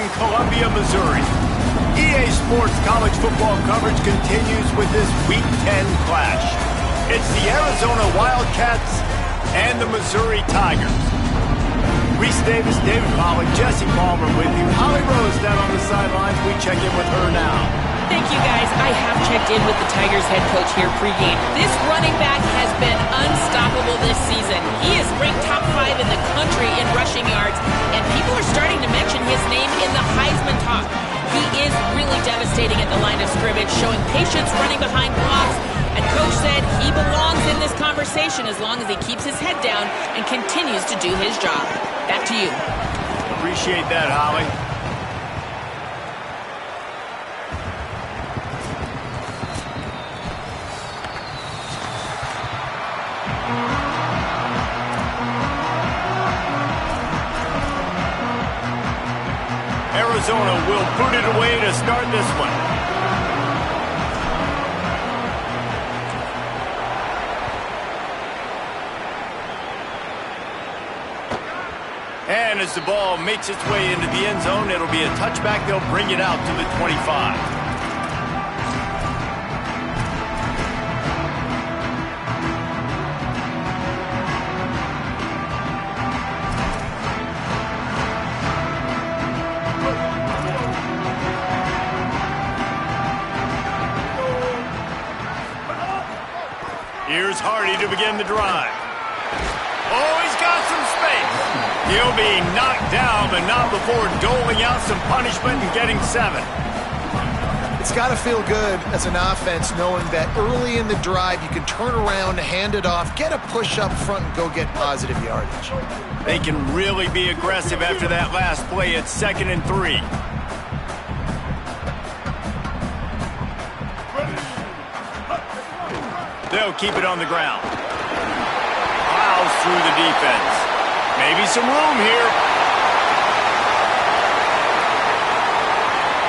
in Columbia, Missouri. EA Sports college football coverage continues with this Week 10 clash. It's the Arizona Wildcats and the Missouri Tigers. Reese Davis, David Pollack, Jesse Palmer with you. Holly Rose down on the sidelines. We check in with her now. Thank you, guys. I have checked in with the Tigers head coach here pregame. This running back has been unstoppable this season. He is ranked top 5 in the country in rushing yards, and people are starting to mention his name in the Heisman talk. He is really devastating at the line of scrimmage, showing patience running behind blocks, and coach said he belongs in this conversation as long as he keeps his head down and continues to do his job. Back to you. Appreciate that, Holly. Arizona will put it away to start this one. And as the ball makes its way into the end zone, it'll be a touchback. They'll bring it out to the 25. Here's Hardy to begin the drive. Oh, he's got some space. He'll be knocked down, but not before doling out some punishment and getting 7. It's got to feel good as an offense knowing that early in the drive you can turn around, hand it off, get a push up front, and go get positive yardage. They can really be aggressive after that last play. It's 2nd and 3. They'll keep it on the ground. Plows through the defense. Maybe some room here.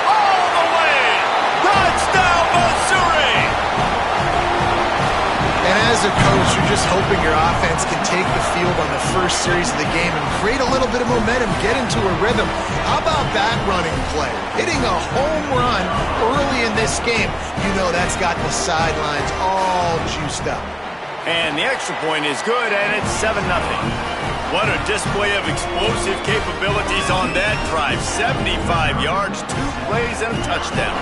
All the way! Touchdown, Missouri! And as a coach, you're just hoping your offense can take the field on the first series of the game and create a little bit of momentum, get into a rhythm. How about that running play? Hitting a home run early in this game. You know that's got the sidelines all juiced up. And the extra point is good, and it's 7-0. What a display of explosive capabilities on that drive. 75 yards, 2 plays, and a touchdown.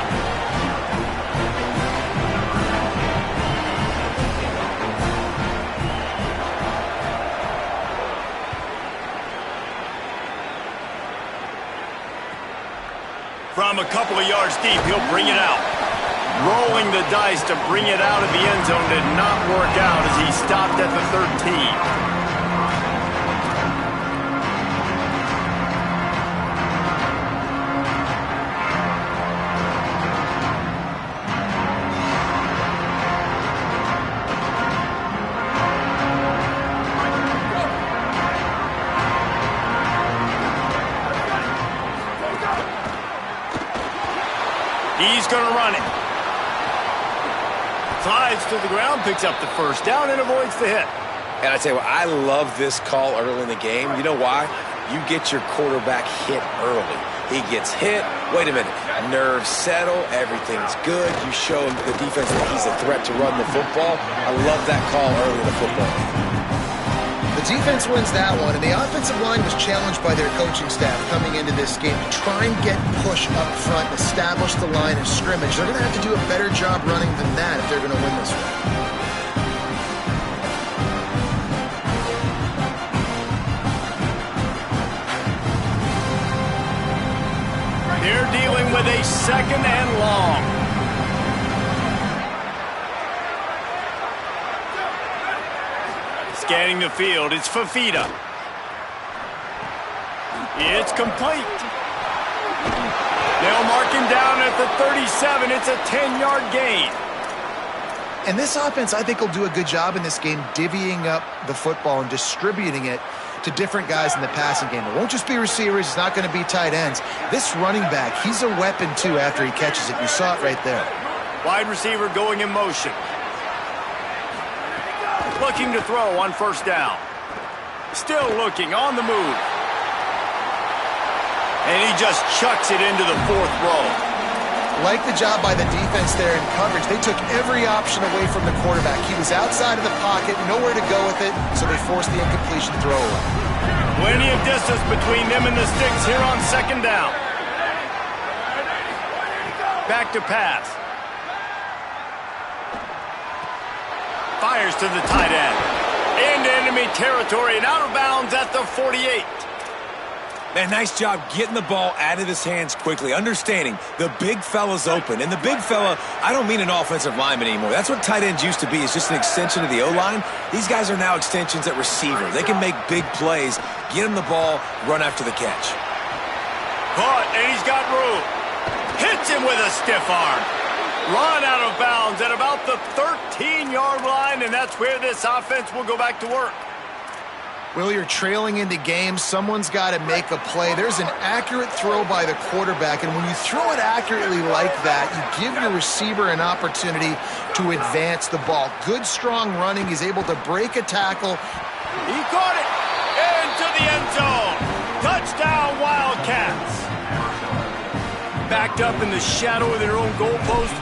From a couple of yards deep, he'll bring it out. Rolling the dice to bring it out of the end zone did not work out as he stopped at the 13. He's going to run it. Slides to the ground, picks up the first down, and avoids the hit. And I tell you what, I love this call early in the game. You know why? You get your quarterback hit early. He gets hit. Wait a minute. Nerves settle. Everything's good. You show the defense that he's a threat to run the football. I love that call early in the football game. The defense wins that one, and the offensive line was challenged by their coaching staff coming into this game to try and get push up front, establish the line of scrimmage. They're going to have to do a better job running than that if they're going to win this one. They're dealing with a 2nd and long. Scanning the field, it's Fafita. It's complete. They'll mark him down at the 37. It's a 10-yard gain. And this offense, I think, will do a good job in this game divvying up the football and distributing it to different guys in the passing game. It won't just be receivers. It's not going to be tight ends. This running back, he's a weapon, too, after he catches it. You saw it right there. Wide receiver going in motion. Looking to throw on first down. Still looking on the move. And he just chucks it into the 4th row. Like the job by the defense there in coverage. They took every option away from the quarterback. He was outside of the pocket, nowhere to go with it, so they forced the incompletion throwaway. Plenty of distance between them and the sticks here on 2nd down. Back to pass. Fires to the tight end. Into enemy territory and out of bounds at the 48. Man, nice job getting the ball out of his hands quickly, understanding the big fella's open. And the big fella, I don't mean an offensive lineman anymore. That's what tight ends used to be, is just an extension of the O-line. These guys are now extensions at receiver. They can make big plays, get him the ball, run after the catch. Caught, and he's got room. Hits him with a stiff arm. Run out of bounds at about the 13-yard line, and that's where this offense will go back to work. Well, you're trailing into games. Someone's got to make a play. There's an accurate throw by the quarterback, and when you throw it accurately like that, you give your receiver an opportunity to advance the ball. Good, strong running. He's able to break a tackle. He caught it into the end zone. Touchdown, Wildcats. Backed up in the shadow of their own goalpost,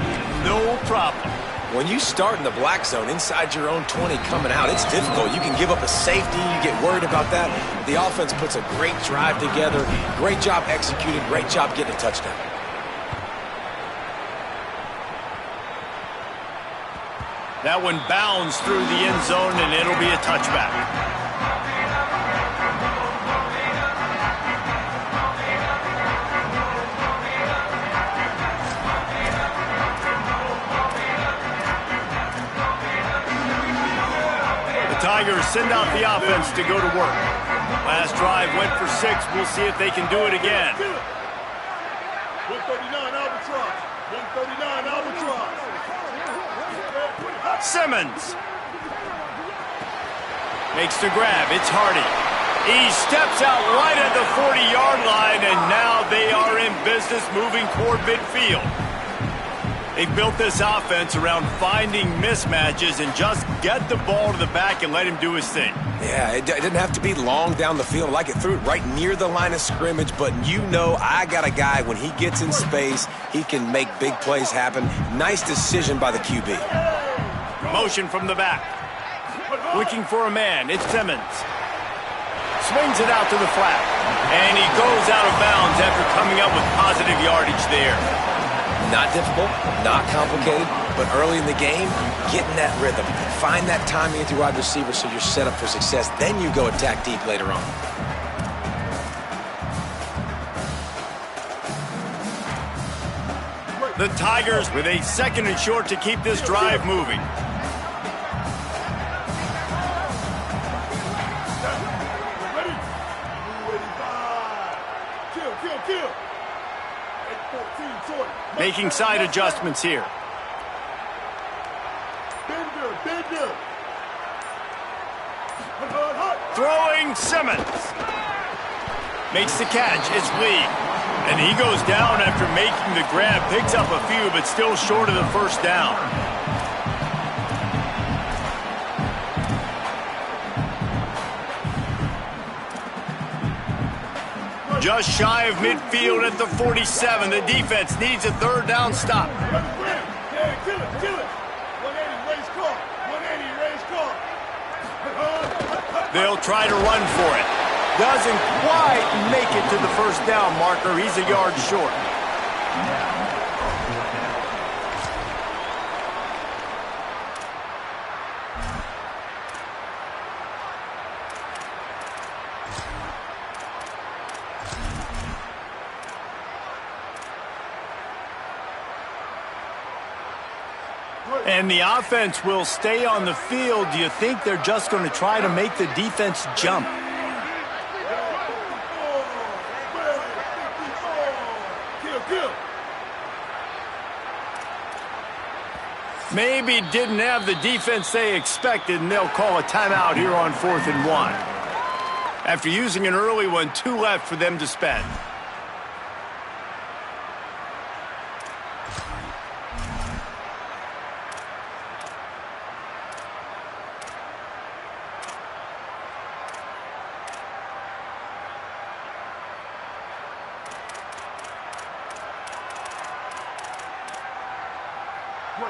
no problem. When you start in the black zone inside your own 20 coming out, it's difficult. You can give up a safety. You get worried about that. The offense puts a great drive together. Great job executing. Great job getting a touchdown. That one bounds through the end zone, and it'll be a touchback. Tigers send out the offense to go to work. Last drive went for 6. We'll see if they can do it again. 139 Albatross. 139 Albatross. Simmons makes the grab. It's Hardy. He steps out right at the 40-yard line, and now they are in business moving toward midfield. They've built this offense around finding mismatches and just get the ball to the back and let him do his thing. Yeah, it didn't have to be long down the field. Like it threw it right near the line of scrimmage, but you know I got a guy, when he gets in space, he can make big plays happen. Nice decision by the QB. Motion from the back. Looking for a man. It's Simmons. Swings it out to the flat. And he goes out of bounds after coming up with positive yardage there. Not difficult, not complicated, but early in the game, get in that rhythm. Find that timing with your wide receiver so you're set up for success. Then you go attack deep later on. The Tigers with a 2nd and short to keep this drive moving. Making side adjustments here. Throwing Simmons. Makes the catch. It's Lee. And he goes down after making the grab. Picks up a few, but still short of the 1st down. Just shy of midfield at the 47. The defense needs a 3rd down stop. Kill it. 180, raise car. 180, raise car. They'll try to run for it. Doesn't quite make it to the 1st down marker. He's a yard short. And the offense will stay on the field. Do you think they're just going to try to make the defense jump? Maybe didn't have the defense they expected, and they'll call a timeout here on 4th and 1. After using an early one, 2 left for them to spend.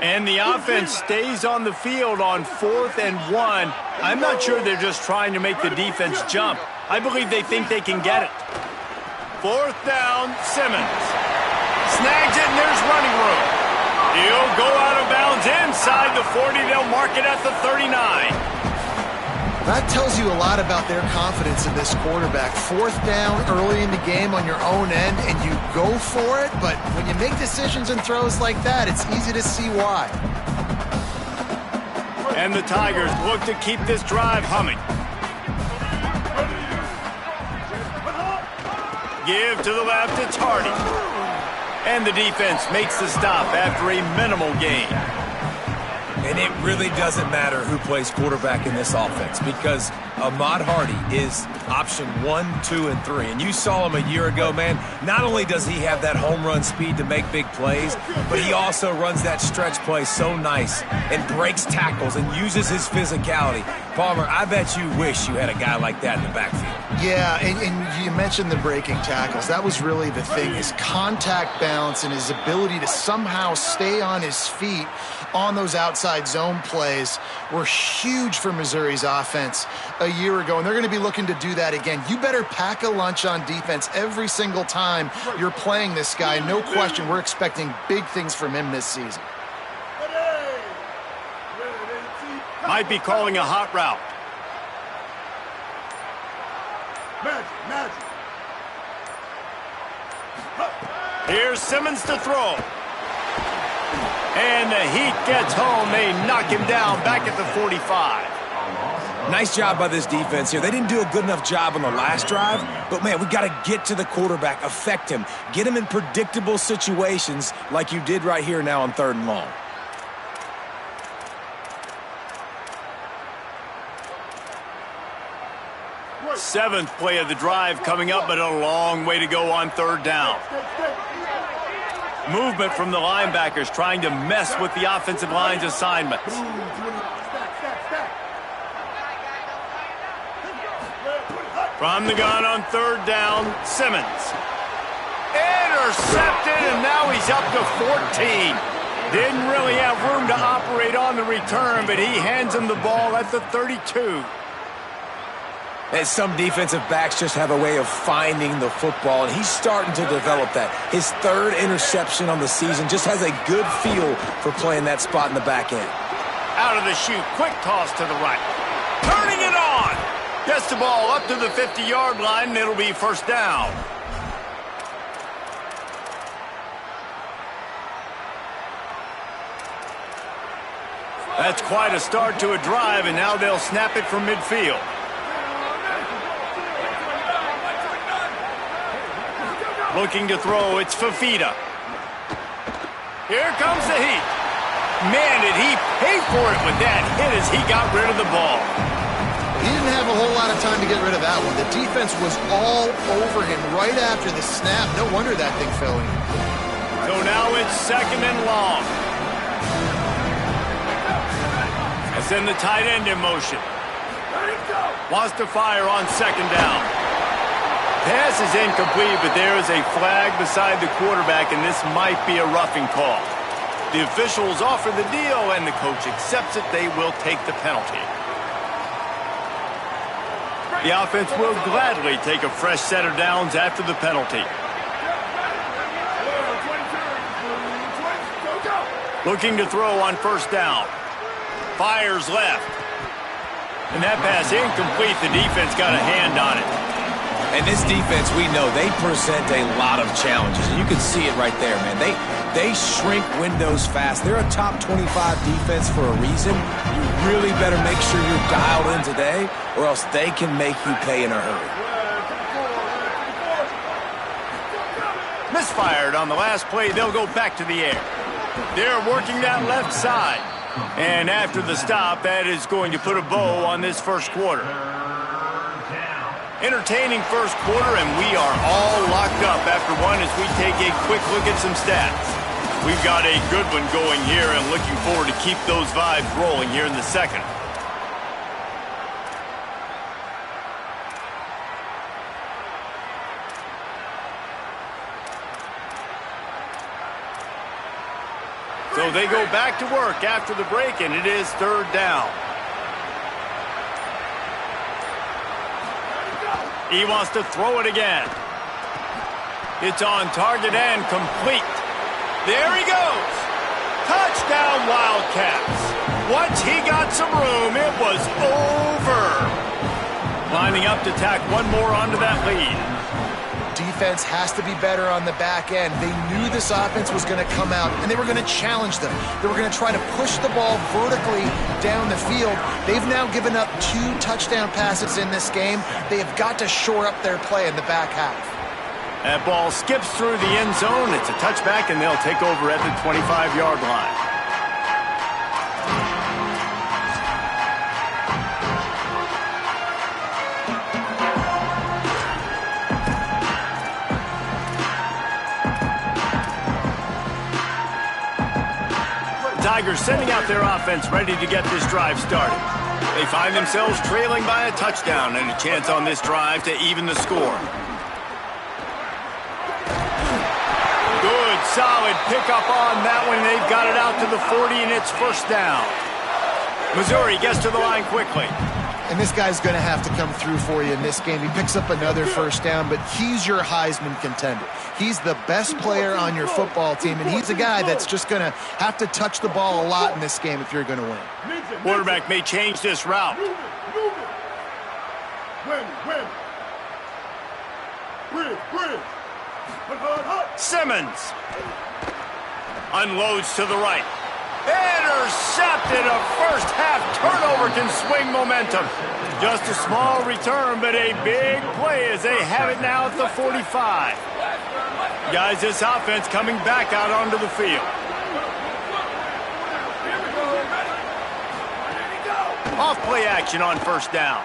And the offense stays on the field on 4th and 1. I'm not sure they're just trying to make the defense jump. I believe they think they can get it. 4th down, Simmons. Snags it, and there's running room. He'll go out of bounds inside the 40. They'll mark it at the 39. That tells you a lot about their confidence in this quarterback. 4th down early in the game on your own end, and you go for it, but when you make decisions and throws like that, it's easy to see why. And the Tigers look to keep this drive humming. Give to the left, it's Hardy. And the defense makes the stop after a minimal gain. And it really doesn't matter who plays quarterback in this offense because Ahmad Hardy is option 1, 2, and 3. And you saw him a year ago, man. Not only does he have that home run speed to make big plays, but he also runs that stretch play so nice and breaks tackles and uses his physicality. Palmer, I bet you wish you had a guy like that in the backfield. Yeah, and you mentioned the breaking tackles. That was really the thing. His contact balance and his ability to somehow stay on his feet on those outside zone plays were huge for Missouri's offense a year ago, and they're going to be looking to do that again. You better pack a lunch on defense every single time you're playing this guy. No question, we're expecting big things from him this season. Might be calling a hot route. Here's Simmons to throw. And the Heat gets home. They knock him down back at the 45. Nice job by this defense here. They didn't do a good enough job on the last drive, but, man, we got to get to the quarterback, affect him, get him in predictable situations like you did right here now on 3rd and long. Seventh play of the drive coming up, but a long way to go on 3rd down. Movement from the linebackers trying to mess with the offensive line's assignments. From the gun on 3rd down, Simmons. Intercepted, and now he's up to 14. Didn't really have room to operate on the return, but he hands him the ball at the 32. And some defensive backs just have a way of finding the football, and he's starting to develop that. His 3rd interception on the season just has a good feel for playing that spot in the back end. Out of the chute, quick toss to the right. Turning it on. Gets the ball up to the 50-yard line, and it'll be 1st down. That's quite a start to a drive, and now they'll snap it from midfield. Looking to throw, it's Fafita. Here comes the Heat. Man, did he pay for it with that hit as he got rid of the ball. He didn't have a whole lot of time to get rid of that one. The defense was all over him right after the snap. No wonder that thing fell in. So now it's 2nd and long. I send the tight end in motion. Wants to fire on 2nd down. Pass is incomplete, but there is a flag beside the quarterback, and this might be a roughing call. The officials offer the deal, and the coach accepts it. They will take the penalty. The offense will gladly take a fresh set of downs after the penalty. Looking to throw on 1st down. Fires left. And that pass incomplete. The defense got a hand on it. And this defense, we know, they present a lot of challenges. And you can see it right there, man. They shrink windows fast. They're a top 25 defense for a reason. You really better make sure you're dialed in today, or else they can make you pay in a hurry. Misfired on the last play. They'll go back to the air. They're working that left side. And after the stop, that is going to put a bow on this 1st quarter. Entertaining 1st quarter, and we are all locked up after one as we take a quick look at some stats. We've got a good one going here and looking forward to keep those vibes rolling here in the 2nd. So they go back to work after the break, and it is third down. He wants to throw it again. It's on target and complete. There he goes. Touchdown, Wildcats. Once he got some room, it was over. Lining up to tack one more onto that lead. Defense has to be better on the back end. They knew this offense was going to come out, and they were going to challenge them. They were going to try to push the ball vertically down the field. They've now given up 2 touchdown passes in this game. They have got to shore up their play in the back half. That ball skips through the end zone. It's a touchback, and they'll take over at the 25-yard line. Tigers sending out their offense ready to get this drive started. They find themselves trailing by a touchdown and a chance on this drive to even the score. Good, solid pickup on that one. They've got it out to the 40, and it's first down. Missouri gets to the line quickly. And this guy's going to have to come through for you in this game. He picks up another first down, but he's your Heisman contender. He's the best player on your football team, and he's a guy that's just going to have to touch the ball a lot in this game if you're going to win. Quarterback may change this route. Simmons unloads to the right. Intercepted. A first half turnover can swing momentum. Just a small return, but a big play as they have it now at the 45. Guys, this offense coming back out onto the field. Off play action on first down.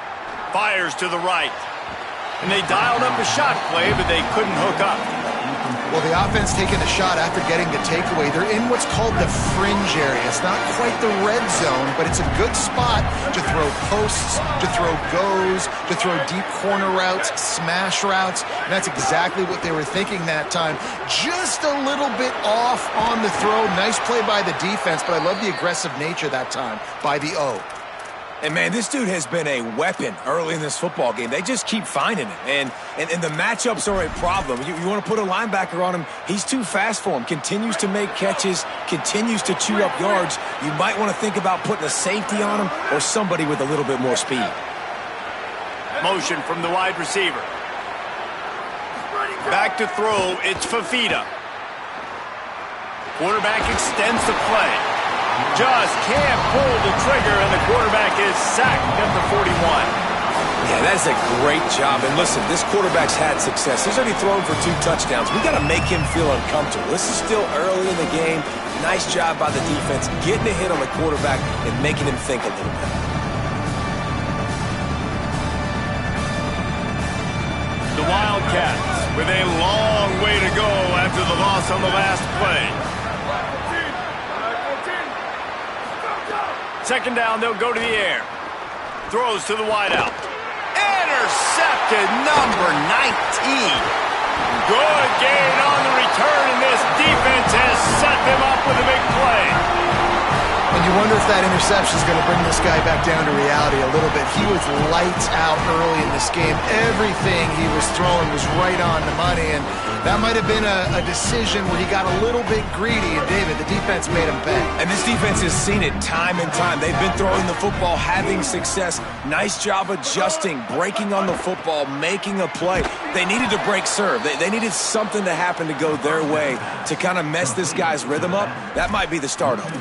Fires to the right. And they dialed up a shot play, but they couldn't hook up. Well, the offense taking the shot after getting the takeaway. They're in what's called the fringe area. It's not quite the red zone, but it's a good spot to throw posts, to throw goes, to throw deep corner routes, smash routes. And that's exactly what they were thinking that time. Just a little bit off on the throw. Nice play by the defense, but I love the aggressive nature that time by the O. And, man, this dude has been a weapon early in this football game. They just keep finding him. And the matchups are a problem. You want to put a linebacker on him, he's too fast for him. Continues to make catches, continues to chew up yards. You might want to think about putting a safety on him or somebody with a little bit more speed. Motion from the wide receiver. Back to throw, it's Fafita. Quarterback extends the play. Just can't pull the trigger, and the quarterback is sacked at the 41. Yeah, that's a great job. And listen, this quarterback's had success. He's already thrown for 2 touchdowns. We got to make him feel uncomfortable. This is still early in the game. Nice job by the defense, getting a hit on the quarterback and making him think a little bit. The Wildcats with a long way to go after the loss on the last play. Second down, they'll go to the air. Throws to the wideout. Intercepted, number 19. Good gain on the return, and this defense has set them up with a big play. And you wonder if that interception is going to bring this guy back down to reality a little bit. He was lights out early in this game. Everything he was throwing was right on the money, and that might have been a decision where he got a little bit greedy, and David, the defense made him pay. And this defense has seen it time and time. They've been throwing the football, having success. Nice job adjusting, breaking on the football, making a play. They needed to break serve. They needed something to happen to go their way to kind of mess this guy's rhythm up. That might be the start of it.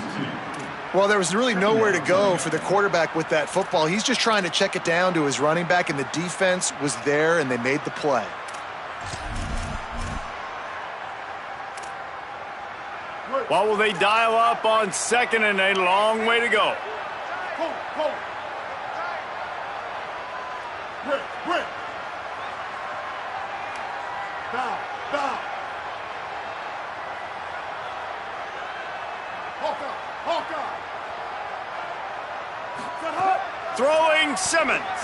Well, there was really nowhere to go for the quarterback with that football. He's just trying to check it down to his running back, and the defense was there, and they made the play. What will they dial up on second, and a long way to go? Break. Down. Hawkeye. Throwing Simmons.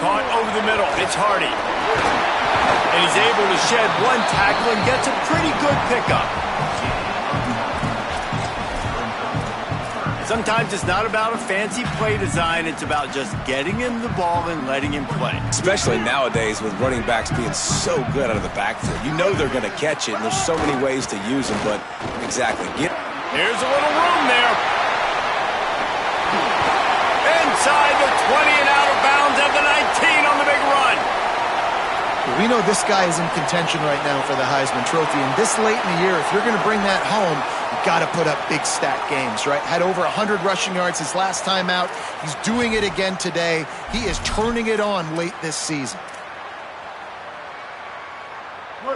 Caught over the middle. It's Hardy. And he's able to shed one tackle and gets a pretty good pickup. Sometimes it's not about a fancy play design. It's about just getting him the ball and letting him play. Especially nowadays with running backs being so good out of the backfield. You know they're going to catch it, and there's so many ways to use them, but exactly. There's a little room there. Inside the 20 and out of bounds at the 19 on the big run. We know this guy is in contention right now for the Heisman Trophy, and this late in the year, if you're going to bring that home, you've got to put up big stat games, right? Had over 100 rushing yards his last time out. He's doing it again today. He is turning it on late this season.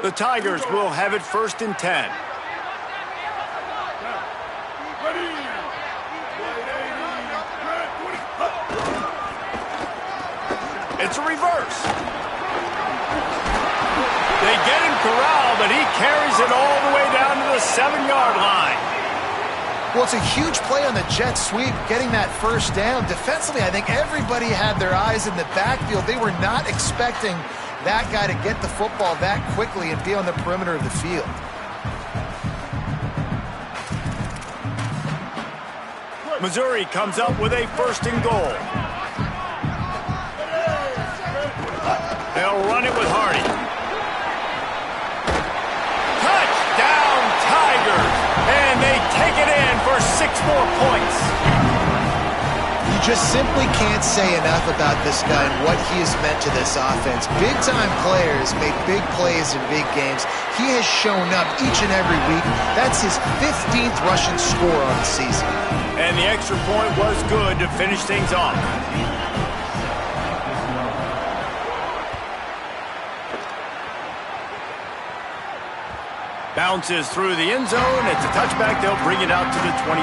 The Tigers will have it 1st and 10. It's a reverse. They get him corralled, but he carries it all the way down to the 7-yard line. Well, it's a huge play on the jet sweep, getting that first down. Defensively, I think everybody had their eyes in the backfield. They were not expecting that guy to get the football that quickly and be on the perimeter of the field. Missouri comes up with a 1st and goal. They'll run it with Hardy. Touchdown, Tigers! And they take it in for 6 more points. You just simply can't say enough about this guy and what he has meant to this offense. Big-time players make big plays in big games. He has shown up each and every week. That's his 15th rushing score on the season. And the extra point was good to finish things off. Bounces through the end zone. It's a touchback. They'll bring it out to the 25.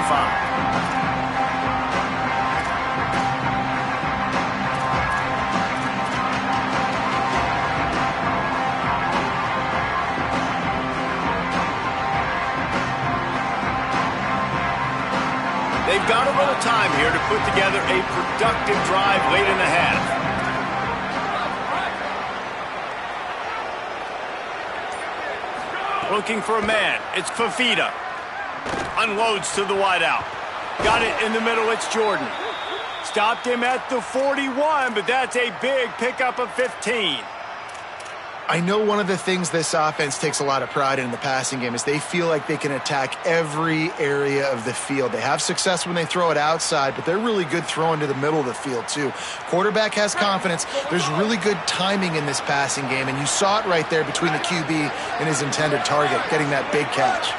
They've got a little time here to put together a productive drive late in the half. Looking for a man. It's Fafita. Unloads to the wideout. Got it in the middle. It's Jordan. Stopped him at the 41, but that's a big pickup of 15. I know one of the things this offense takes a lot of pride in the passing game is they feel like they can attack every area of the field. They have success when they throw it outside, but they're really good throwing to the middle of the field too. Quarterback has confidence. There's really good timing in this passing game, and you saw it right there between the QB and his intended target, getting that big catch.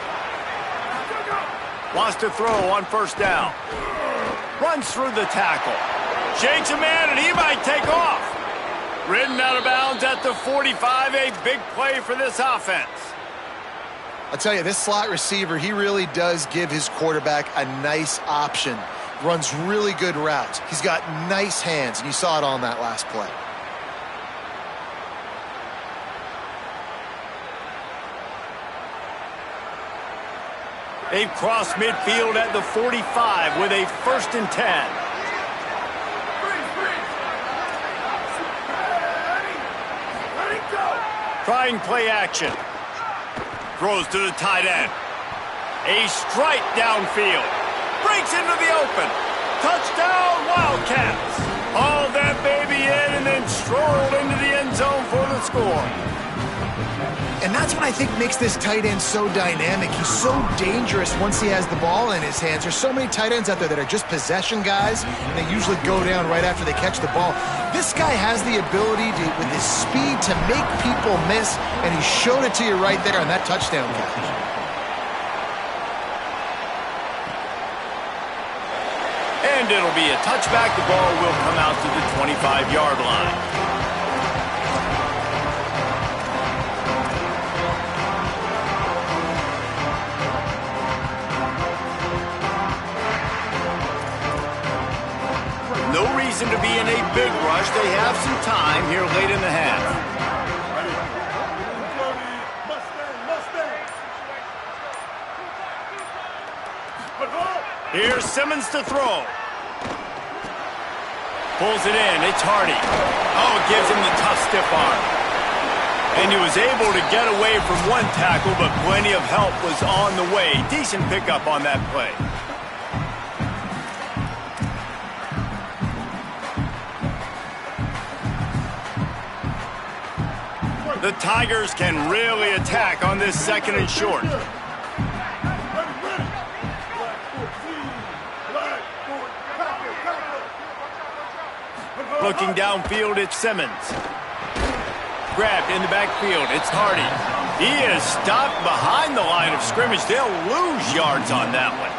Wants to throw on 1st down. Runs through the tackle. Shakes a man, and he might take off. Ridden out of bounds at the 45, a big play for this offense. I'll tell you, this slot receiver, he really does give his quarterback a nice option. Runs really good routes. He's got nice hands, and you saw it on that last play. They've crossed midfield at the 45 with a 1st and 10. Trying play action. Throws to the tight end. A strike downfield. Breaks into the open. Touchdown, Wildcats. Hauled that baby in and then strolled into the end zone for the score. And that's what I think makes this tight end so dynamic. He's so dangerous once he has the ball in his hands. There's so many tight ends out there that are just possession guys, and they usually go down right after they catch the ball. This guy has the ability to, with his speed, to make people miss, and he showed it to you right there on that touchdown catch. And it'll be a touchback. The ball will come out to the 25-yard line. No reason to be in a big rush. They have some time here late in the half. Here's Simmons to throw. Pulls it in. It's Hardy. Oh, it gives him the tough stiff arm. And he was able to get away from one tackle, but plenty of help was on the way. Decent pickup on that play. The Tigers can really attack on this 2nd and short. Looking downfield, it's Simmons. Grabbed in the backfield, it's Hardy. He is stopped behind the line of scrimmage. They'll lose yards on that one.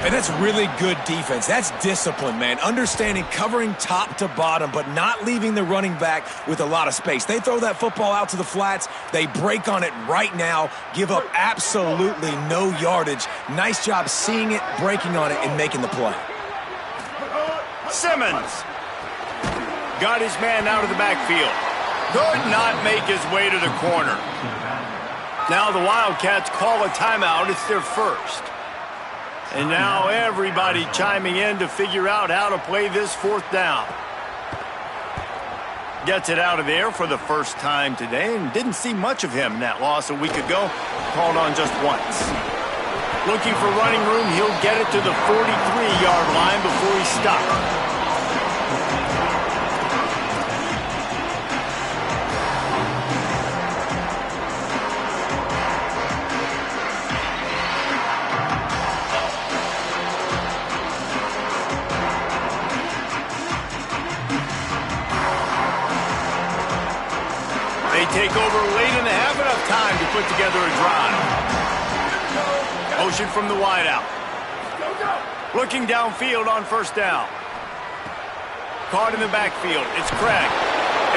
And that's really good defense. That's discipline, man. Understanding covering top to bottom, but not leaving the running back with a lot of space. They throw that football out to the flats. They break on it right now, give up absolutely no yardage. Nice job seeing it, breaking on it, and making the play. Simmons got his man out of the backfield. Could not make his way to the corner. Now the Wildcats call a timeout. It's their first. And now everybody chiming in to figure out how to play this 4th down. Gets it out of there for the first time today, and didn't see much of him in that loss a week ago. Called on just once. Looking for running room, he'll get it to the 43-yard line before he stops. Take over late in the half, enough time to put together a drive. Motion from the wideout. Looking downfield on 1st down. Caught in the backfield. It's Craig.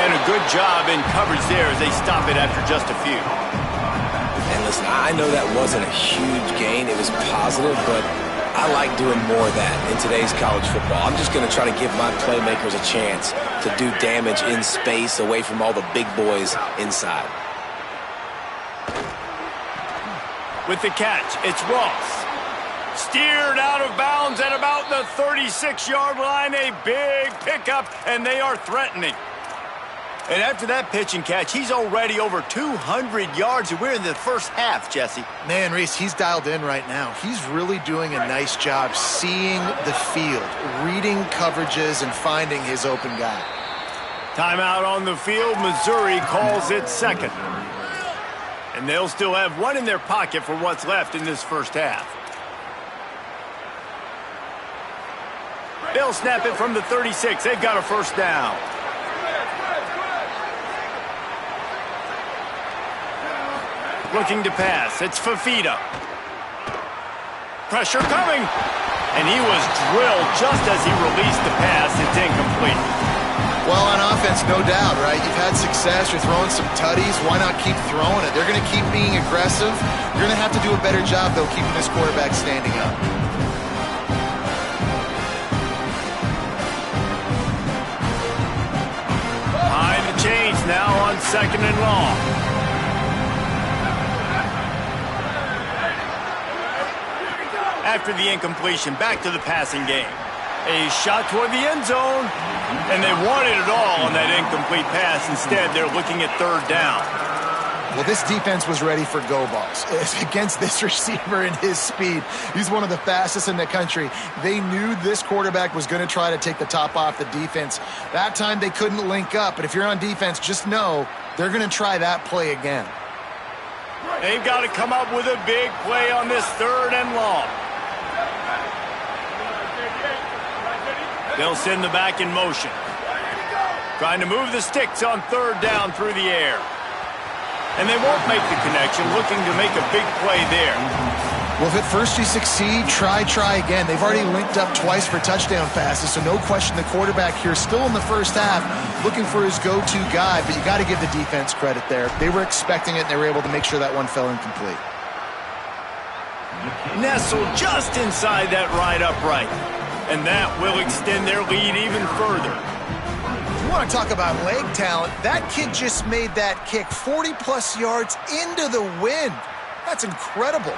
And a good job in coverage there as they stop it after just a few. And listen, I know that wasn't a huge gain. It was positive, but I like doing more of that in today's college football. I'm just going to try to give my playmakers a chance to do damage in space away from all the big boys inside. With the catch, it's Ross. Steered out of bounds at about the 36-yard line. A big pickup, and they are threatening. And after that pitch and catch, he's already over 200 yards, and we're in the first half, Jesse. Man, Reese, he's dialed in right now. He's really doing a nice job seeing the field, reading coverages, and finding his open guy. Timeout on the field. Missouri calls it 2nd. And they'll still have one in their pocket for what's left in this first half. They'll snap it from the 36. They've got a 1st down. Looking to pass. It's Fafita. Pressure coming. And he was drilled just as he released the pass. It's incomplete. Well, on offense, no doubt, right? You've had success. You're throwing some tutties. Why not keep throwing it? They're going to keep being aggressive. You're going to have to do a better job, though, keeping this quarterback standing up. Behind the chains now on 2nd and long. After the incompletion, back to the passing game. A shot toward the end zone, and they wanted it all on that incomplete pass. Instead, they're looking at 3rd down. Well, this defense was ready for go balls. Against this receiver and his speed, he's one of the fastest in the country. They knew this quarterback was going to try to take the top off the defense. That time they couldn't link up, but if you're on defense, just know they're going to try that play again. They've got to come up with a big play on this 3rd and long. They'll send the back in motion. Trying to move the sticks on 3rd down through the air. And they won't make the connection, looking to make a big play there. Well, if at first you succeed, try again. They've already linked up twice for touchdown passes, so no question the quarterback here still in the first half looking for his go-to guy, but you got to give the defense credit there. They were expecting it, and they were able to make sure that one fell incomplete. Nestled just inside that right upright. And that will extend their lead even further. You want to talk about leg talent? That kid just made that kick 40-plus yards into the wind. That's incredible.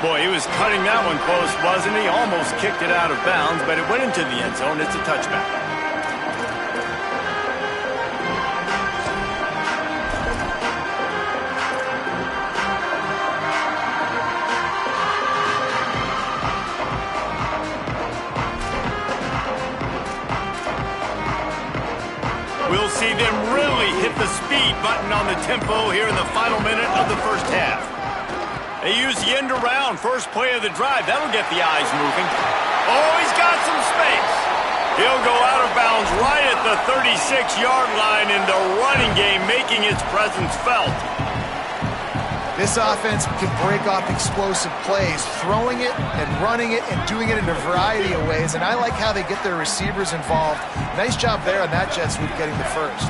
Boy, he was cutting that one close, wasn't he? Almost kicked it out of bounds, but it went into the end zone. It's a touchback. speed button on the tempo here in the final minute of the first half. They use the end around, first play of the drive. That'll get the eyes moving. Oh, he's got some space. He'll go out of bounds right at the 36-yard line in the running game, making its presence felt. This offense can break off explosive plays, throwing it and running it and doing it in a variety of ways, and I like how they get their receivers involved. Nice job there on that jet sweep getting the first.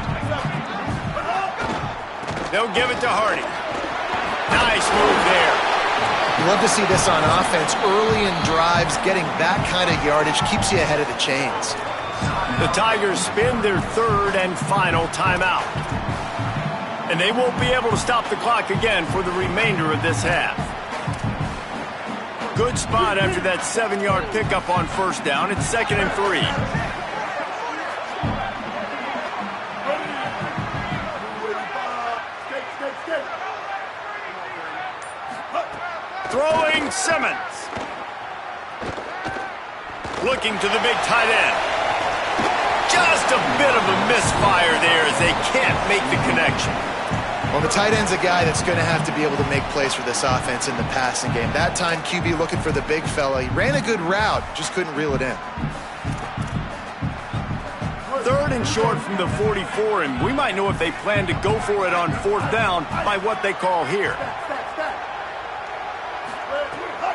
They'll give it to Hardy. Nice move there. You love to see this on offense. Early in drives, getting that kind of yardage keeps you ahead of the chains. The Tigers spin their third and final timeout. And they won't be able to stop the clock again for the remainder of this half. Good spot after that 7-yard pickup on first down. It's 2nd and 3. Throwing Simmons. Looking to the big tight end. Just a bit of a misfire there as they can't make the connection. Well, the tight end's a guy that's going to have to be able to make plays for this offense in the passing game. That time, QB looking for the big fella. He ran a good route, just couldn't reel it in. 3rd and short from the 44, and we might know if they plan to go for it on 4th down by what they call here.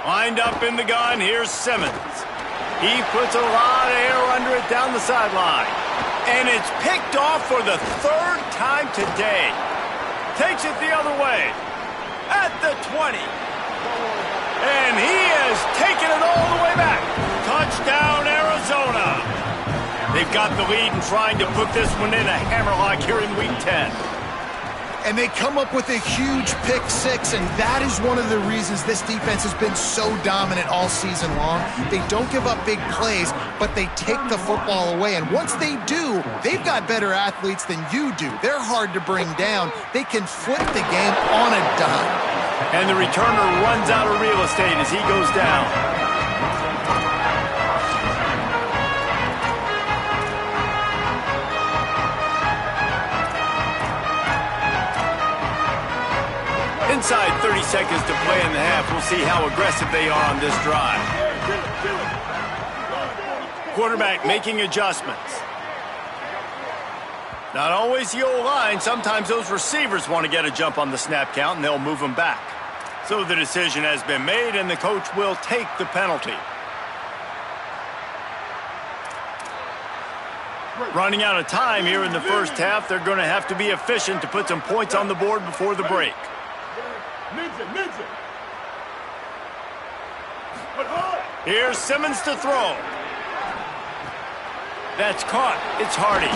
Lined up in the gun, here's Simmons. He puts a lot of air under it down the sideline. And it's picked off for the 3rd time today. Takes it the other way. At the 20. And he has taken it all the way back. Touchdown, Arizona. They've got the lead and trying to put this one in a hammerlock here in Week 10. And they come up with a huge pick six, and that is one of the reasons this defense has been so dominant all season long. They don't give up big plays, but they take the football away. And once they do, they've got better athletes than you do. They're hard to bring down. They can flip the game on a dime. And the returner runs out of real estate as he goes down. Inside 30 seconds to play in the half. We'll see how aggressive they are on this drive. Quarterback making adjustments. Not always the O-line. Sometimes those receivers want to get a jump on the snap count, and they'll move them back. So the decision has been made, and the coach will take the penalty. Running out of time here in the first half. They're going to have to be efficient to put some points on the board before the break. Here's Simmons to throw. That's caught. It's Hardy.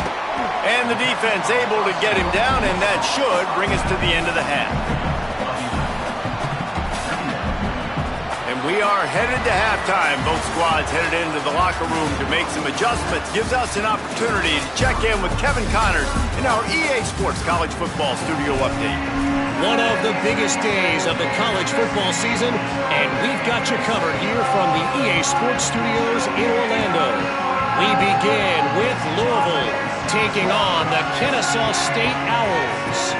And the defense able to get him down, and that should bring us to the end of the half. And we are headed to halftime. Both squads headed into the locker room to make some adjustments. Gives us an opportunity to check in with Kevin Connors in our EA Sports College Football Studio Update. One of the biggest days of the college football season, and we've got you covered here from the EA Sports Studios in Orlando. We begin with Louisville taking on the Kennesaw State Owls.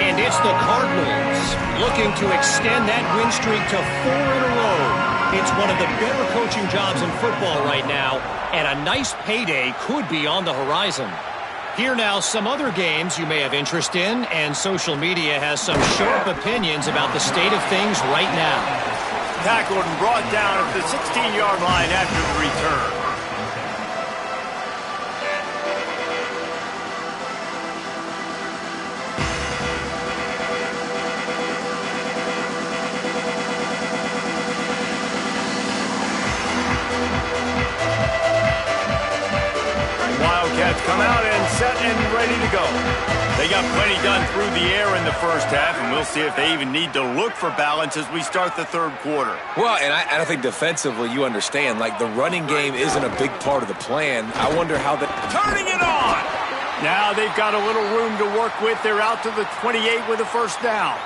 And it's the Cardinals looking to extend that win streak to 4 in a row. It's one of the better coaching jobs in football right now, and a nice payday could be on the horizon. Here now, some other games you may have interest in, and social media has some sharp opinions about the state of things right now. Tackled and brought down at the 16-yard line after the return. Wildcats come out and set and ready to go. They got plenty done through the air in the first half, and we'll see if they even need to look for balance as we start the third quarter. Well, and I think defensively, you understand, like the running game isn't a big part of the plan. I wonder how the... Turning it on! Now they've got a little room to work with. They're out to the 28 with a first down.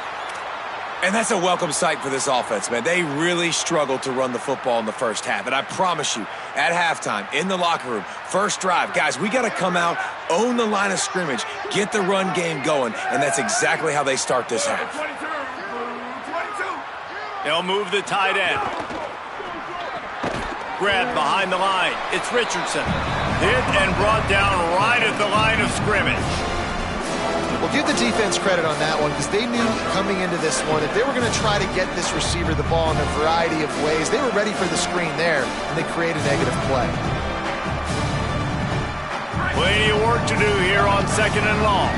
And that's a welcome sight for this offense, man. They really struggled to run the football in the first half. And I promise you, at halftime, in the locker room, first drive, guys, we got to come out, own the line of scrimmage, get the run game going, and that's exactly how they start this half. 22. They'll move the tight end. Grabbed behind the line. It's Richardson. Hit and brought down right at the line of scrimmage. Well, give the defense credit on that one because they knew coming into this one that they were going to try to get this receiver the ball in a variety of ways. They were ready for the screen there, and they created a negative play. Plenty of work to do here on 2nd and long.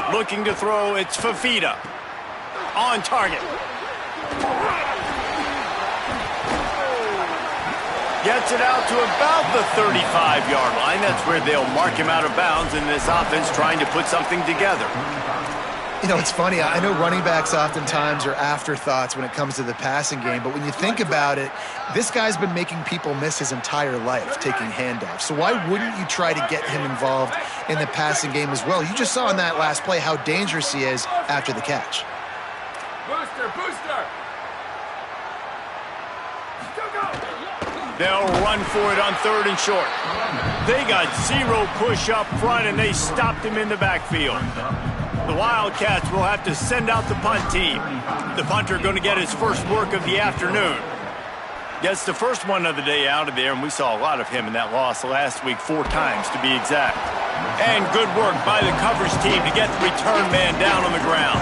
Looking to throw, it's Fafita. On target. Gets it out to about the 35-yard line. That's where they'll mark him out of bounds in this offense trying to put something together. You know, it's funny. I know running backs oftentimes are afterthoughts when it comes to the passing game, but when you think about it, this guy's been making people miss his entire life taking handoffs. So why wouldn't you try to get him involved in the passing game as well? You just saw in that last play how dangerous he is after the catch. Booster, booster. They'll run for it on 3rd and short. They got 0 push up front, and they stopped him in the backfield. The Wildcats will have to send out the punt team. The punter going to get his first work of the afternoon. Gets the first one of the day out of there, and we saw a lot of him in that loss last week, 4 times to be exact. And good work by the coverage team to get the return man down on the ground.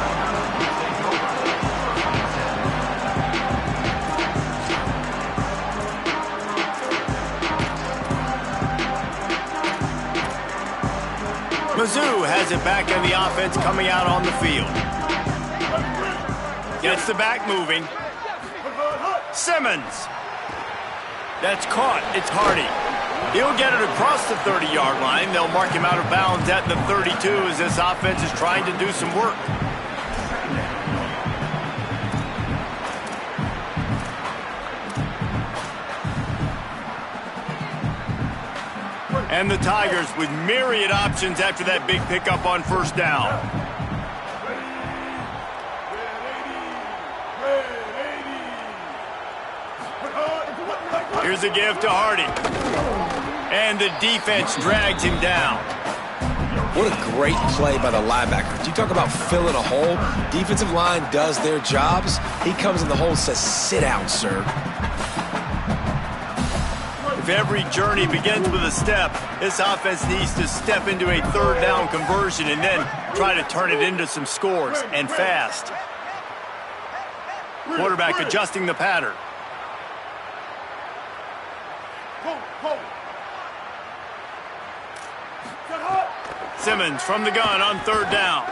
Mizzou has it back in the offense coming out on the field. Gets the back moving. Simmons. That's caught. It's Hardy. He'll get it across the 30-yard line. They'll mark him out of bounds at the 32 as this offense is trying to do some work. And the Tigers with myriad options after that big pickup on 1st down. Here's a give to Hardy. And the defense drags him down. What a great play by the linebacker. You talk about filling a hole. Defensive line does their jobs. He comes in the hole and says, sit down, sir. If every journey begins with a step, this offense needs to step into a 3rd down conversion and then try to turn it into some scores, and fast. Quarterback adjusting the pattern. Simmons from the gun on 3rd down.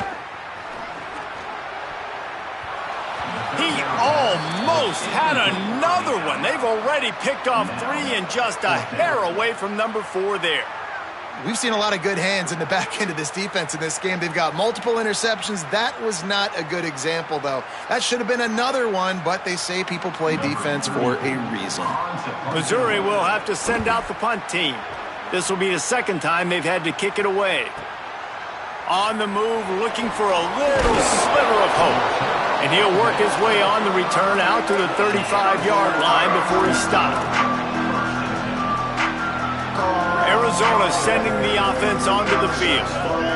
He almost had another one. They've already picked off 3 and just a hair away from number 4 there. We've seen a lot of good hands in the back end of this defense in this game. They've got multiple interceptions. That was not a good example, though. That should have been another one, but they say people play defense for a reason. Missouri will have to send out the punt team. This will be the 2nd time they've had to kick it away. On the move, looking for a little sliver of hope. And he'll work his way on the return out to the 35-yard line before he stopped. Arizona sending the offense onto the field.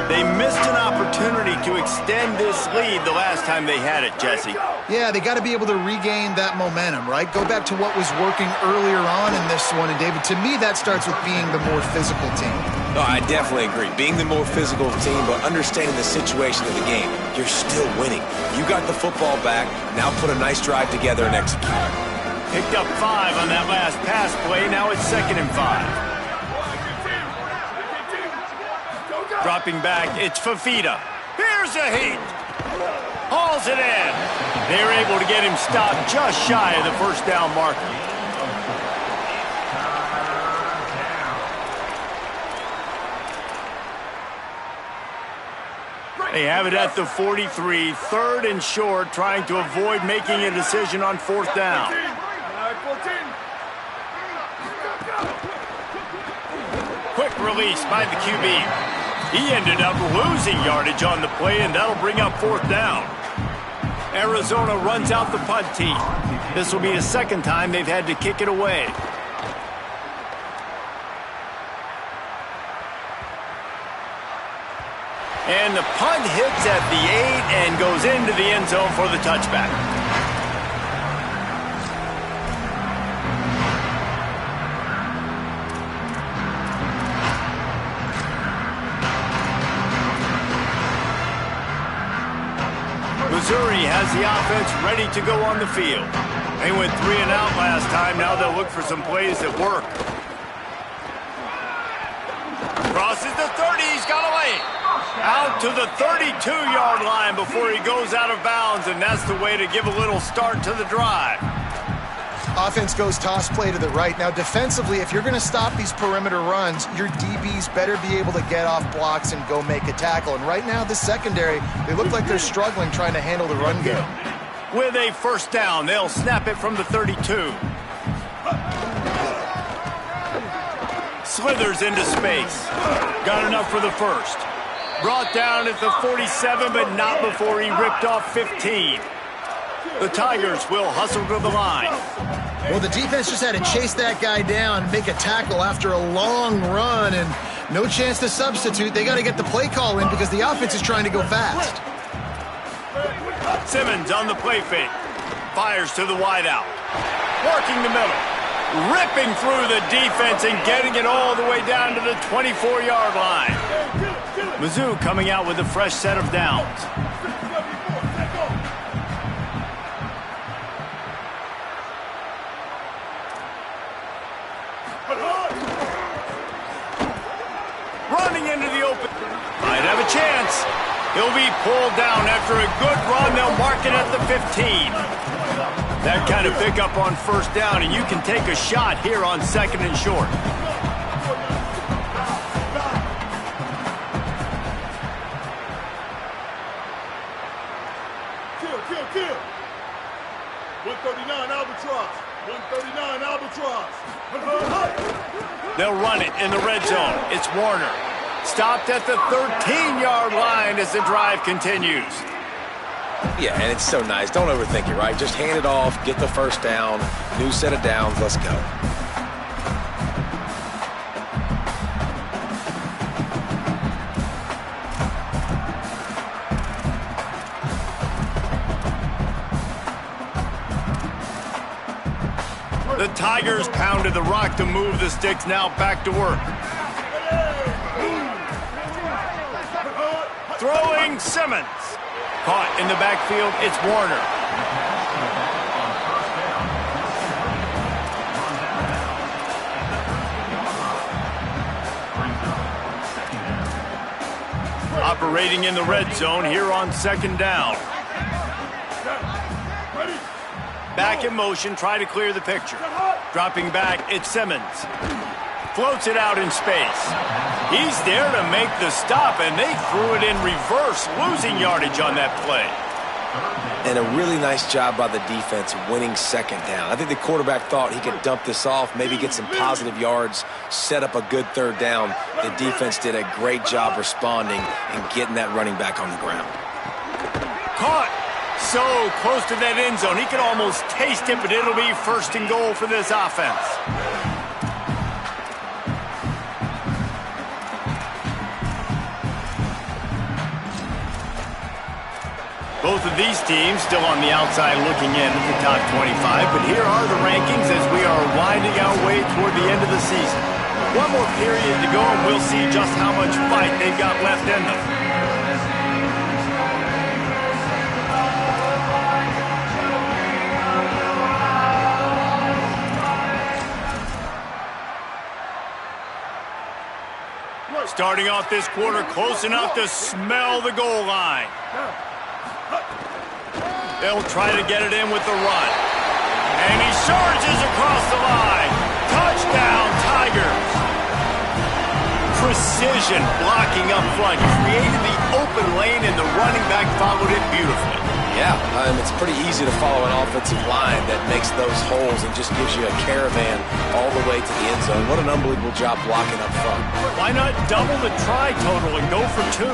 They missed an opportunity to extend this lead the last time they had it, Jesse. Yeah, they got to be able to regain that momentum, right? Go back to what was working earlier on in this one. And, David, to me, that starts with being the more physical team. No, I definitely agree. Being the more physical team, but understanding the situation of the game. You're still winning. You got the football back. Now put a nice drive together and execute. Picked up 5 on that last pass play. Now it's 2nd and 5. Dropping back, it's Fafita. Here's a heat. Hauls it in. They're able to get him stopped just shy of the 1st down marker. They have it at the 43, 3rd and short, trying to avoid making a decision on 4th down. Quick release by the QB. He ended up losing yardage on the play, and that'll bring up 4th down. Arizona runs out the punt team. This will be the second time they've had to kick it away. And the punt hits at the 8 and goes into the end zone for the touchback. Missouri has the offense ready to go on the field. They went 3 and out last time. Now they'll look for some plays that work. Crosses the 30. He's got away. Out to the 32-yard line before he goes out of bounds, and that's the way to give a little start to the drive. Offense goes toss play to the right. Now, defensively, if you're going to stop these perimeter runs, your DBs better be able to get off blocks and go make a tackle. And right now, the secondary, they look like they're struggling trying to handle the run game. With a 1st down, they'll snap it from the 32. Slithers into space. Got enough for the 1st. Brought down at the 47, but not before he ripped off 15. The Tigers will hustle to the line. Well, the defense just had to chase that guy down and make a tackle after a long run, and no chance to substitute. They got to get the play call in because the offense is trying to go fast. Simmons on the play fake. Fires to the wideout. Working the middle. Ripping through the defense and getting it all the way down to the 24-yard line. Mizzou coming out with a fresh set of downs. Running into the open. Might have a chance. He'll be pulled down after a good run. They'll mark it at the 15. That kind of pickup on 1st down, and you can take a shot here on 2nd and short. Kill. 139 Albatross. 139 Albatross. They'll run it in the red zone. It's Warner. Stopped at the 13-yard line as the drive continues. Yeah, and it's so nice. Don't overthink it, right? Just hand it off, get the 1st down, new set of downs, let's go. The Tigers pounded the rock to move the sticks. Now back to work. Throwing Simmons. Caught in the backfield, it's Warner. Operating in the red zone here on 2nd down. Back in motion, try to clear the picture. Dropping back, it's Simmons. Floats it out in space. He's there to make the stop, and they threw it in reverse, losing yardage on that play. And a really nice job by the defense winning 2nd down. I think the quarterback thought he could dump this off, maybe get some positive yards, set up a good 3rd down. The defense did a great job responding and getting that running back on the ground. Caught so close to that end zone. He could almost taste it, but it'll be 1st and goal for this offense. Both of these teams still on the outside looking in at the top 25, but here are the rankings as we are winding our way toward the end of the season. One more period to go, and we'll see just how much fight they've got left in them. Starting off this quarter close enough to smell the goal line. They'll try to get it in with the run. And he surges across the line. Touchdown, Tigers. Precision blocking up front. Created the open lane, and the running back followed it beautifully. Yeah, it's pretty easy to follow an offensive line that makes those holes and just gives you a caravan all the way to the end zone. What an unbelievable job blocking up front. Why not double the try total and go for 2?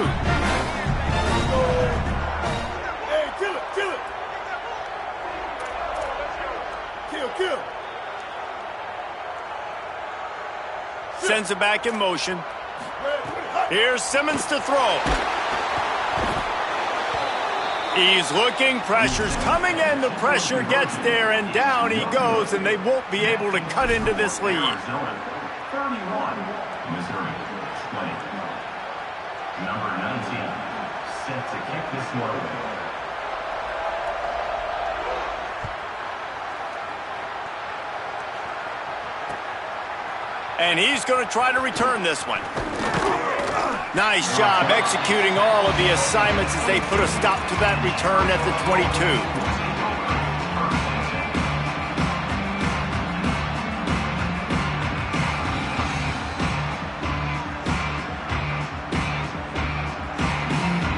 Hey, kill it, kill it. Kill. Sends it back in motion. Here's Simmons to throw. He's looking, pressure's coming in, the pressure gets there, and down he goes, and they won't be able to cut into this lead. 31, Missouri, explain. Number 19, set to kick this one away. And he's going to try to return this one. Nice job executing all of the assignments as they put a stop to that return at the 22.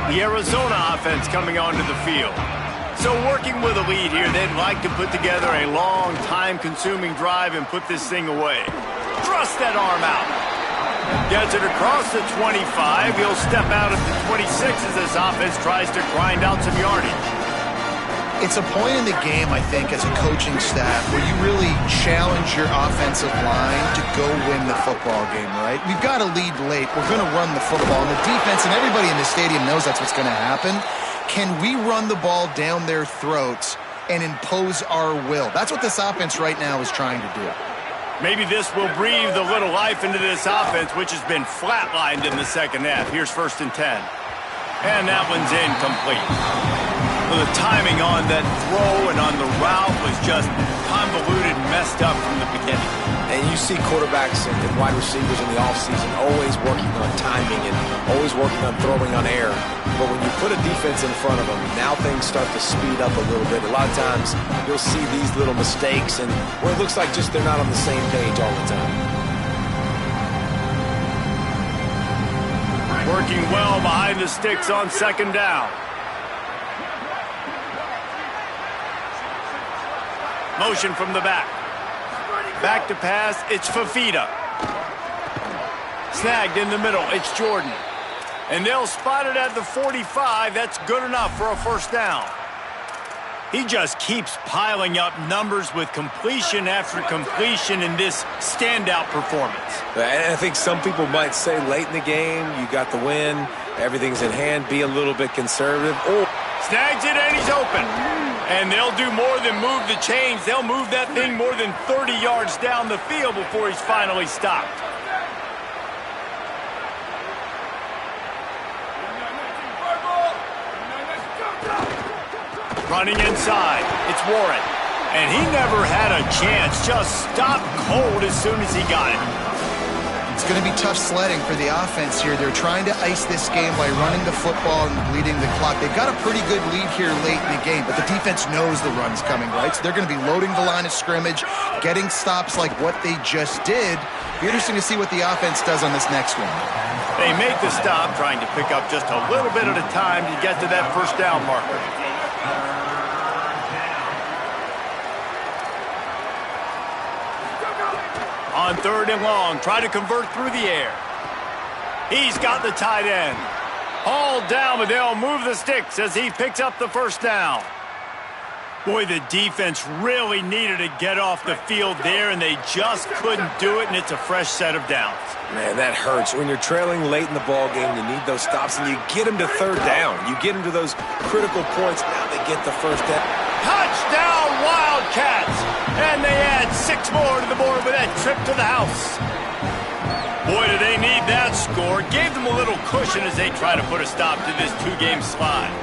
The Arizona offense coming onto the field. So working with a lead here, they'd like to put together a long, time-consuming drive and put this thing away. Thrust that arm out. Gets it across the 25. He'll step out at the 26 as this offense tries to grind out some yardage. It's a point in the game, I think, as a coaching staff where you really challenge your offensive line to go win the football game, right? We've got to lead late. We're going to run the football. And the defense and everybody in the stadium knows that's what's going to happen. Can we run the ball down their throats and impose our will? That's what this offense right now is trying to do. Maybe this will breathe a little life into this offense, which has been flatlined in the second half. Here's 1st and 10. And that one's incomplete. Well, the timing on that throw and on the route was just convoluted and messed up from the beginning. And you see quarterbacks and wide receivers in the offseason always working on timing and always working on throwing on air. But when you put a defense in front of them, now things start to speed up a little bit. A lot of times you'll see these little mistakes and where it looks like just they're not on the same page all the time. Working well behind the sticks on 2nd down. Motion from the back. Back to pass, it's Fafita. Snagged in the middle, it's Jordan. And they'll spot it at the 45. That's good enough for a 1st down. He just keeps piling up numbers with completion after completion in this standout performance. And I think some people might say late in the game, you got the win, everything's in hand, be a little bit conservative. Oh. Snags it and he's open. And they'll do more than move the chains. They'll move that thing more than 30 yards down the field before he's finally stopped. Running inside, it's Warren. And he never had a chance, just stopped cold as soon as he got it. It's going to be tough sledding for the offense here. They're trying to ice this game by running the football and bleeding the clock. They've got a pretty good lead here late in the game, but the defense knows the run's coming, right? So they're going to be loading the line of scrimmage, getting stops like what they just did. Be interesting to see what the offense does on this next one. They make the stop, trying to pick up just a little bit at a time to get to that 1st down marker. On 3rd and long, try to convert through the air. He's got the tight end. Hauled down, but they'll move the sticks as he picks up the 1st down. Boy, the defense really needed to get off the field there, and they just couldn't do it, and it's a fresh set of downs. Man, that hurts. When you're trailing late in the ball game, you need those stops, and you get them to 3rd down. You get them to those critical points. Now they get the 1st down. Touchdown, Wildcats! And they add 6 more to the board with that trip to the house. Boy, do they need that score. Gave them a little cushion as they try to put a stop to this 2-game slide.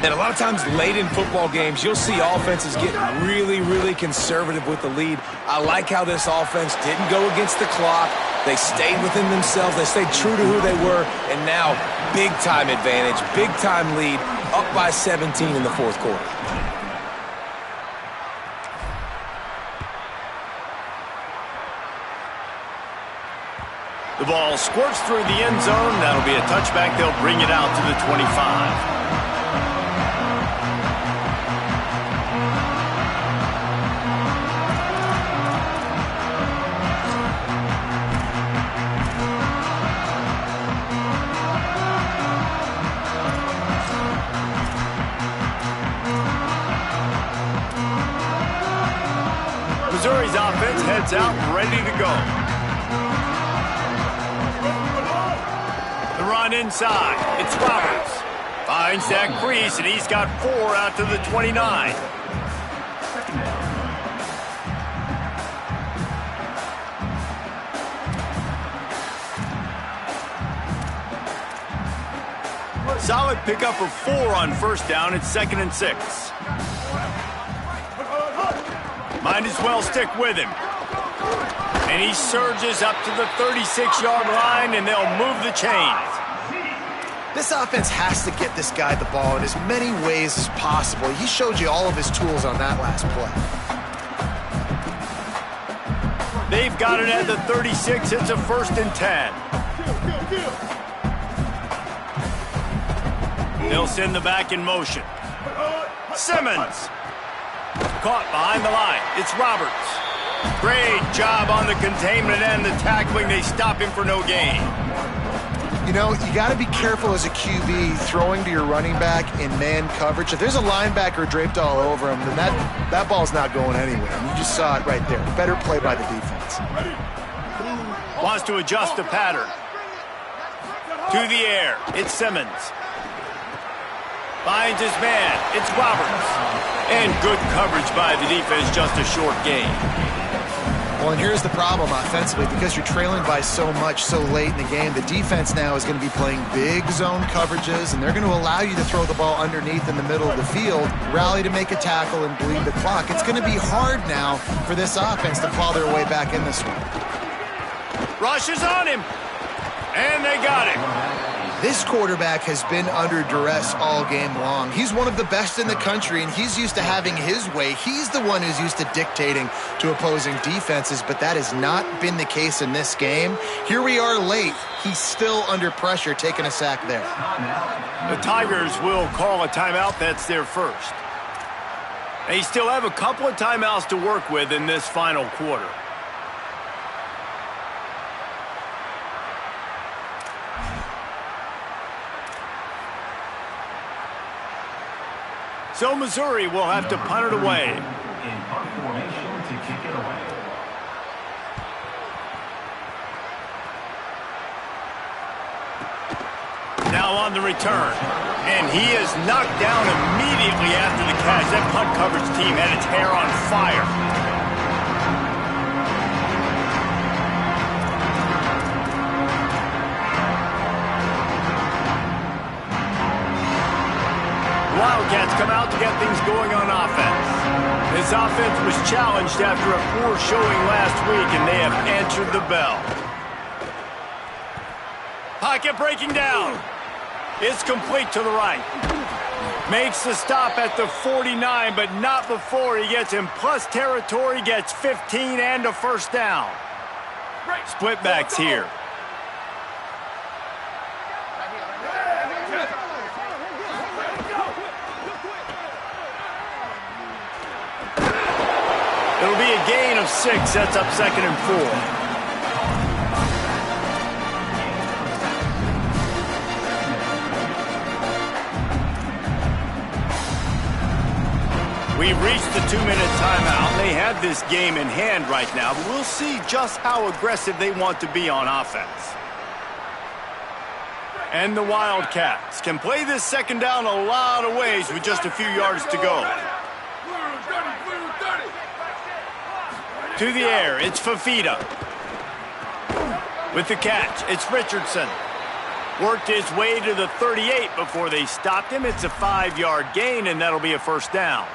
And a lot of times late in football games, you'll see offenses get really, really conservative with the lead. I like how this offense didn't go against the clock. They stayed within themselves. They stayed true to who they were. And now, big-time advantage, big-time lead, up by 17 in the 4th quarter. The ball squirts through the end zone. That'll be a touchback. They'll bring it out to the 25. Missouri's offense heads out ready to go. The run inside. It's Roberts. Finds that crease, and he's got 4 out to the 29. Solid pickup for 4 on first down. It's 2nd and 6. Might as well stick with him. And he surges up to the 36-yard line, and they'll move the chains. This offense has to get this guy the ball in as many ways as possible. He showed you all of his tools on that last play. They've got it at the 36. It's a 1st and 10. They'll send the back in motion. Simmons. Caught behind the line. It's Roberts. Great job on the containment and the tackling. They stop him for no gain. You know, you got to be careful as a QB throwing to your running back in man coverage. If there's a linebacker draped all over him, then that ball's not going anywhere. And you just saw it right there. Better play by the defense. Wants to adjust the pattern. To the air. It's Simmons. Finds his man. It's Roberts. And good coverage by the defense, just a short gain. Well, and here's the problem offensively. Because you're trailing by so much so late in the game, the defense now is going to be playing big zone coverages, and they're going to allow you to throw the ball underneath in the middle of the field, rally to make a tackle, and bleed the clock. It's going to be hard now for this offense to claw their way back in this one. Rush is on him. And they got him. This quarterback has been under duress all game long. He's one of the best in the country, and he's used to having his way. He's the one who's used to dictating to opposing defenses, but that has not been the case in this game. Here we are late. He's still under pressure, taking a sack there. The Tigers will call a timeout. That's their first. They still have a couple of timeouts to work with in this final quarter. So Missouri will have to punt it away. In punt formation to kick it away. Now on the return. And he is knocked down immediately after the catch. That punt coverage team had its hair on fire. Wildcats come out to get things going on offense. This offense was challenged after a poor showing last week, and they have answered the bell. Pocket breaking down. It's complete to the right. Makes the stop at the 49, but not before he gets in plus territory, gets 15 and a first down. Split backs here. It'll be a gain of 6. Sets up 2nd and 4. We've reached the 2-minute timeout. They have this game in hand right now, but we'll see just how aggressive they want to be on offense. And the Wildcats can play this second down a lot of ways with just a few yards to go. To the air, it's Fafita. With the catch, it's Richardson. Worked his way to the 38 before they stopped him. It's a 5-yard gain, and that'll be a first down.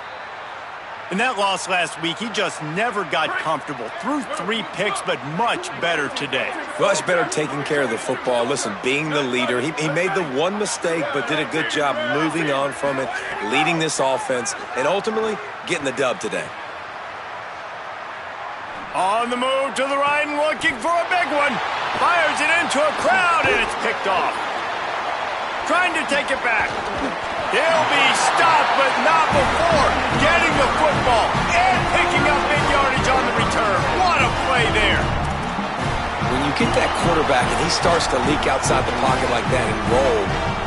In that loss last week, he just never got comfortable. Threw 3 picks, but much better today. Much better taking care of the football. Listen, being the leader, he made the one mistake, but did a good job moving on from it, leading this offense, and ultimately getting the dub today. On the move to the right and looking for a big one. Fires it into a crowd, and it's picked off. Trying to take it back. They'll be stopped, but not before getting the football and picking up big yardage on the return. What a play there. When you get that quarterback and he starts to leak outside the pocket like that and roll,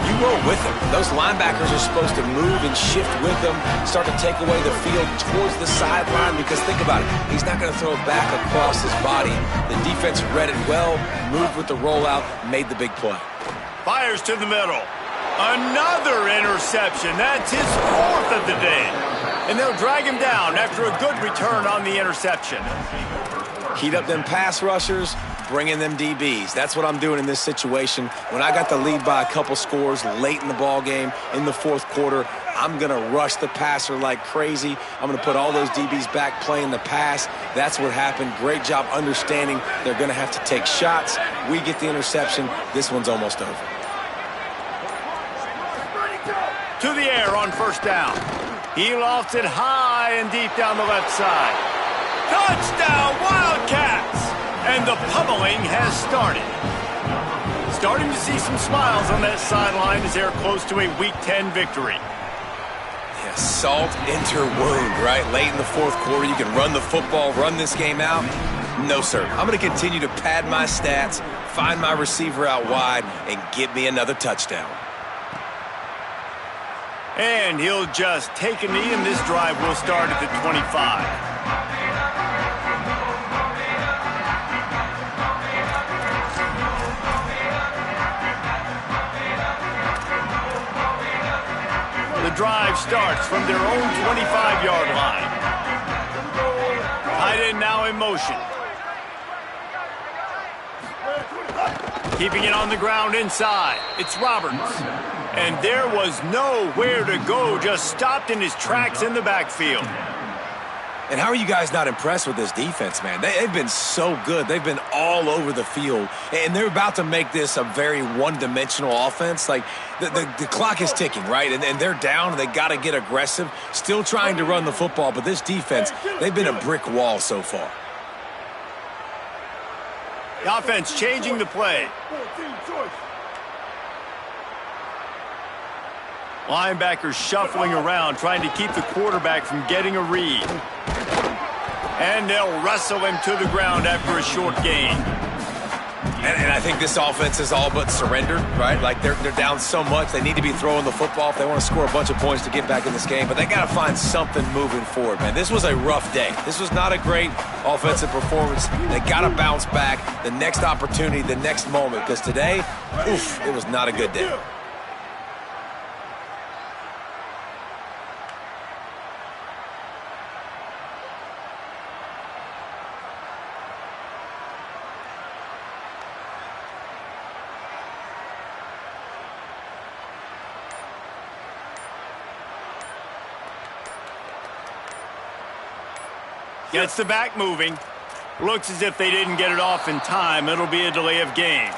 you roll with them. Those linebackers are supposed to move and shift with them, start to take away the field towards the sideline, because think about it, he's not going to throw it back across his body. The defense read it well, moved with the rollout, made the big play. Fires to the middle. Another interception. That's his 4th of the day. And they'll drag him down after a good return on the interception. Heat up them pass rushers, bring in them DBs. That's what I'm doing in this situation. When I got the lead by a couple scores late in the ball game, in the 4th quarter, I'm going to rush the passer like crazy. I'm going to put all those DBs back playing the pass. That's what happened. Great job understanding they're going to have to take shots. We get the interception. This one's almost over. To the air on 1st down. He lofts it high and deep down the left side. Touchdown, Wildcats! And the pummeling has started. Starting to see some smiles on that sideline as they're close to a Week 10 victory. Yeah, salt into wound, right? Late in the 4th quarter, you can run the football, run this game out. No, sir. I'm going to continue to pad my stats, find my receiver out wide, and get me another touchdown. And he'll just take a knee, and this drive will start at the 25. The drive starts from their own 25-yard line. Tight end now in motion. Keeping it on the ground inside. It's Roberts. And there was nowhere to go, just stopped in his tracks in the backfield. And how are you guys not impressed with this defense, man? They've been so good. They've been all over the field. And they're about to make this a very one-dimensional offense. Like, the clock is ticking, right? And they're down, and they got to get aggressive. Still trying to run the football, but this defense, they've been a brick wall so far. The offense changing the play. 14 choice. Linebackers shuffling around, trying to keep the quarterback from getting a read. And they'll wrestle him to the ground after a short gain. And I think this offense is all but surrendered, right? Like, they're down so much, they need to be throwing the football if they want to score a bunch of points to get back in this game. But they got to find something moving forward, man. This was a rough day. This was not a great offensive performance. They got to bounce back the next opportunity, the next moment, because today, oof, it was not a good day. Gets the back moving. Looks as if they didn't get it off in time. It'll be a delay of game.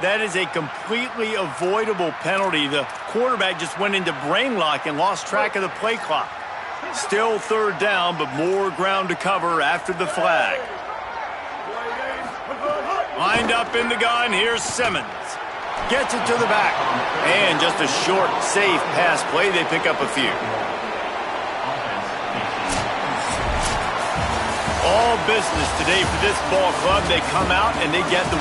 That is a completely avoidable penalty. The quarterback just went into brain lock and lost track of the play clock. Still 3rd down, but more ground to cover after the flag. Lined up in the gun, here's Simmons. Gets it to the back. And just a short, safe pass play. They pick up a few. All business today for this ball club. They come out and they get the